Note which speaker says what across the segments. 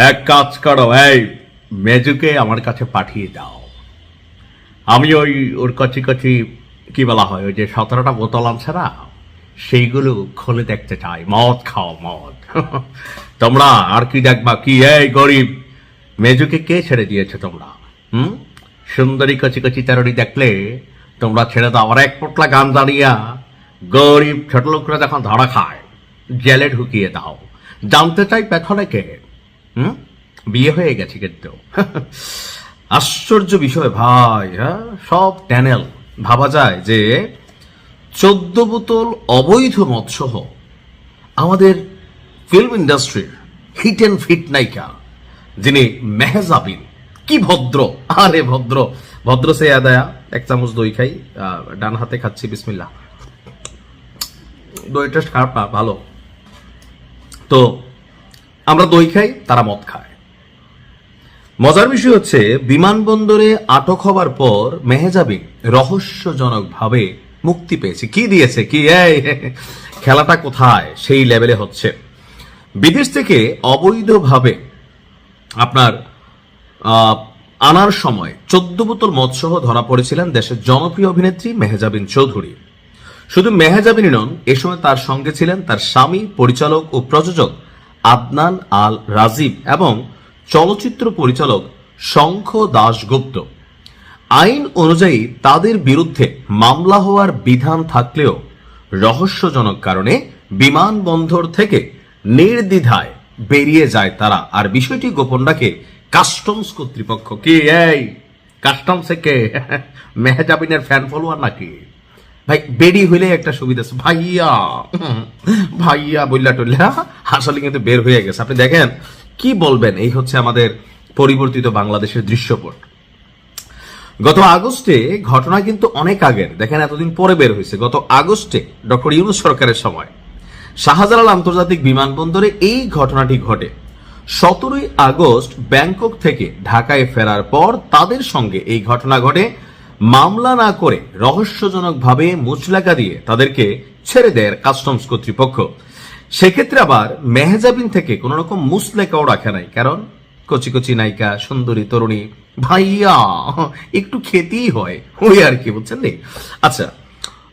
Speaker 1: এক কাজ করো, এই মেজুকে আমার কাছে পাঠিয়ে দাও। আমি ওর কচি কচি কি বলা হয়, ওই যে 17টা বোতল আছে না, সেইগুলো খুলে দেখতে চাই। মদ খাও, মদ। তোমরা আর কি দেখবা? কি এই গরিব মেজুকে কে ছেড়ে দিয়েছে তোমরা? সুন্দরী কচি কচি তেরোটি দেখলে তোমরা ছেড়ে দাও। আর এক পোটলা গান জানিয়া গরিব ছোট লোকরা যখন ধরা খায় জেলে ঢুকিয়ে দাও। জানতে চাই পেছনে কে? বিয়ে হয়ে গেছে কিন্তু। আশ্চর্য বিষয় ভাই। হ্যাঁ, সব ট্যানেল। ভাবা যায় যে 14 বোতল অবৈধ মদ সহ আমাদের ফিল্ম ইন্ডাস্ট্রির হিট অ্যান্ড ফিট নায়িকা যিনি মেহজাবিন, কি ভদ্র! আরে ভদ্র ভদ্র সে আদায়া। এক চামচ দই খাই, ডান হাতে খাচ্ছি, বিসমিল্লাহ। দইটা খারাপ না, ভালো। তো আমরা দই খাই, তারা মদ খায়। মজার বিষয় হচ্ছে, বিমানবন্দরে আটক হবার পর মেহজাবিন রহস্যজনক ভাবে মুক্তি পেয়েছে। কি দিয়েছে? কি এই খেলাটা কোথায় সেই লেভেলে হচ্ছে। বিদেশ থেকে অবৈধভাবে আপনার আনার সময় 14 বোতল মদসহ ধরা পড়েছিলেন দেশের জনপ্রিয় অভিনেত্রী মেহজাবিন চৌধুরী। শুধু মেহজাবিনই নন, এ সময় তার সঙ্গে ছিলেন তার স্বামী, পরিচালক ও প্রযোজক আদনান আল রাজীব এবং চলচ্চিত্র পরিচালক শঙ্খ দাশগুপ্ত। আইন অনুযায়ী তাদের বিরুদ্ধে মামলা হওয়ার বিধান থাকলেও রহস্যজনক কারণে বিমানবন্দর থেকে নির্দ্বিধায় বেরিয়ে যায় তারা। আর বিষয়টি গোপন রাখে কাস্টমস কর্তৃপক্ষ। কি এই কাস্টমসে কে? মেহজাবিনের ফ্যান ফলোয়ার নাকি? ভাই বেরি হইলে একটা সুবিধা আছে, ভাইয়া ভাইয়া বললা টল্লা আসলে কিন্তু বের হয়ে গেছে। আপনি দেখেন কি বলবেন। এই হচ্ছে আমাদের পরিবর্তিত বাংলাদেশের দৃশ্যপট। গত আগস্টে ঘটনা কিন্তু অনেক আগের, দেখেন এতদিন পরে বের হয়েছে। গত আগস্টে ডক্টর ইউনূস সরকারের সময় শাহজালাল আন্তর্জাতিক বিমানবন্দরে এই ঘটনাটি ঘটে। 17ই আগস্ট ব্যাংকক থেকে ঢাকায় ফেরার পর তাদের সঙ্গে এই ঘটনা ঘটে। মামলা না করে রহস্যজনকভাবে মুচলেকা দিয়ে তাদেরকে ছেড়ে দেয় কাস্টমস কর্তৃপক্ষ। সেক্ষেত্রে আবার মেহজাবিন থেকে কোন রকম মুচলেকাও রাখে নাই, কারণ কচি কচি নায়িকা, সুন্দরী তরুণী, ভাইয়া একটু খেতেই হয়, ওই আর কি, বুঝছেন নি? আচ্ছা,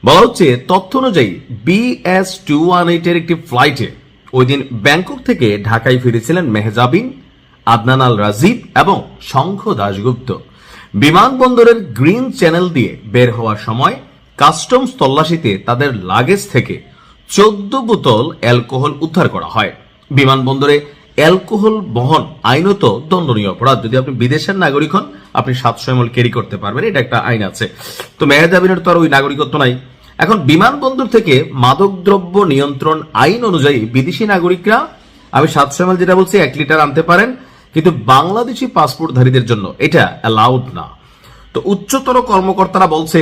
Speaker 1: বলা হচ্ছে তথ্য অনুযায়ী BS218 এর একটি ফ্লাইটে ওই দিন ব্যাংকক থেকে ঢাকায় ফিরেছিলেন মেহজাবিন, আদনান আল রাজীব এবং শঙ্খ দাশগুপ্ত। বিমানবন্দরের গ্রিন চ্যানেল দিয়ে বের হওয়ার সময় কাস্টমস তল্লাশিতে তাদের লাগেজ থেকে 14 বোতল অ্যালকোহল উদ্ধার করা হয়। বিমানবন্দরে অ্যালকোহল বহন আইনত দণ্ডনীয় অপরাধ। যদি আপনি বিদেশের নাগরিক হন, আপনি 700 ml ক্যারি করতে পারবেন, এটা একটা আইন আছে। তো মেহজাবিনের তো আর ওই নাগরিকত্ব নাই। এখন বিমানবন্দর থেকে মাদকদ্রব্য নিয়ন্ত্রণ আইন অনুযায়ী বিদেশি নাগরিকরা, আমি 700 ml যেটা বলছি 1 লিটার আনতে পারেন, কিন্তু বাংলাদেশি পাসপোর্টধারীদের জন্য এটা অ্যালাউড না। তো উচ্চতর কর্মকর্তারা বলছে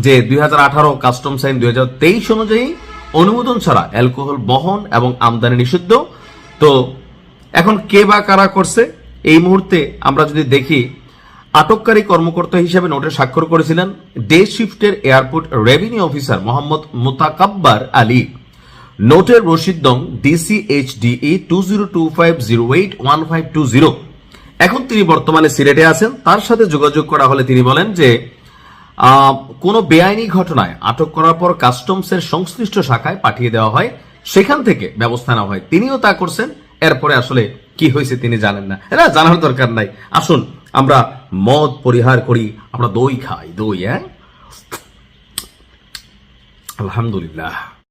Speaker 1: যে 2018 কাস্টমস আইন 2023 অনুযায়ী অনুমোদন ছাড়া অ্যালকোহল বহন এবং আমদানি নিষিদ্ধ। তো এখন কে বা কারা করছে এই মুহূর্তে আমরা যদি দেখি, আটককারী কর্মকর্তা হিসেবে নোটে স্বাক্ষর করেছিলেন ডে শিফটের airport revenue officer Mohammad Motakabbar Ali. নোটের রসিদ নং DCHDE 2025081520। এখন তিনি বর্তমানে সিলেটে আছেন। তার সাথে যোগাযোগ করা হলে তিনি বলেন যে কোন বেআইনি ঘটনায় আটক করার পর কাস্টমসের সংশ্লিষ্ট শাখায় পাঠিয়ে দেওয়া হয়, সেখান থেকে ব্যবস্থা নেওয়া হয়। তিনিও তা করছেন। এরপরে আসলে কি হয়েছে তিনি জানেন না, এটা জানার দরকার নাই। আসুন আমরা মদ পরিহার করি, আমরা দই খাই, দই। আলহামদুলিল্লাহ।